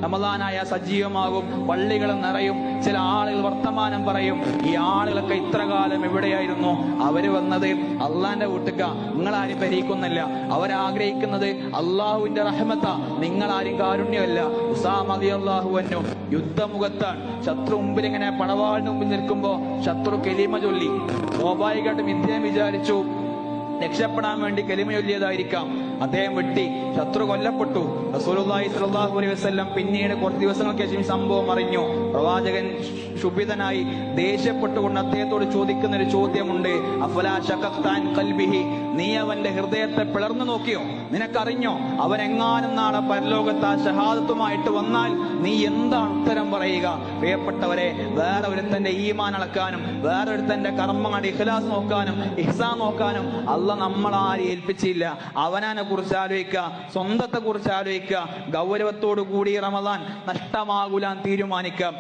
റമദാനായ സജീവമാകും, പള്ളികൾ നിറയും, ചില ആളുകൾ വർത്തമാനം പറയും. ഈ ആളുകളൊക്കെ ഇത്ര കാലം എവിടെയായിരുന്നു? അവര് വന്നത് അള്ളാന്റെ വീട്ടുക. നിങ്ങളാരും ഭരിക്കുന്നില്ല. അവരാഗ്രഹിക്കുന്നത് അള്ളാഹുവിന്റെ റഹ്മത്ത, നിങ്ങളാരും കാരുണ്യമല്ല. ഉസാമ റളിയല്ലാഹു അൻഹു യുദ്ധമുഖത്താണ്. ശത്രു മുമ്പിൽ ഇങ്ങനെ പടവാളിന് മുമ്പിൽ നിൽക്കുമ്പോ ശത്രു കലിമ ചൊല്ലി. സ്വാഭാവികമായിട്ടും ഇദ്ദേഹം വിചാരിച്ചു രക്ഷപ്പെടാൻ വേണ്ടി കലിമ ചൊല്ലിയതായിരിക്കാം. അദ്ദേഹം വെട്ടി, ശത്രു കൊല്ലപ്പെട്ടു. റസൂലുള്ളാഹി സ്വല്ലല്ലാഹു അലൈഹി വസല്ലം പിന്നീട് കുറച്ച് ദിവസങ്ങൾക്ക് ശേഷം സംഭവം അറിഞ്ഞു. പ്രവാചകൻ ശുഭിതനായി ദേഷ്യപ്പെട്ടുകൊണ്ട് അദ്ദേഹത്തോട് ചോദിക്കുന്ന ഒരു ചോദ്യമുണ്ട്, അഫലാ ശഖഖ്ത അൻ ഖൽബിഹി, നീ അവന്റെ ഹൃദയത്തെ പിളർന്നു നോക്കിയോ? നിനക്കറിഞ്ഞോ അവനെങ്ങാനും നാളെ പരലോകത്ത് ആ ഷഹാദത്തുമായിട്ട് വന്നാൽ നീ എന്താണ് ഉത്തരം പറയുക? പ്രിയപ്പെട്ടവരെ, വേറെ ഒരുത്തന്റെ ഈമാൻ അളക്കാനും വേറെ ഒരുത്തന്റെ കർമ്മങ്ങളുടെ ഇഖ്ലാസ് നോക്കാനും ഇഹ്സാൻ നോക്കാനും അള്ളാഹ് നമ്മളാരും ഏൽപ്പിച്ചില്ല. അവനെ കുറിച്ച് ആലോചിക്കുക, സ്വന്തത്തെ കുറിച്ച് ആലോചിക്കുക. ഗൗരവത്തോടു കൂടി റമദാൻ നഷ്ടമാകൂലാൻ തീരുമാനിക്കാം.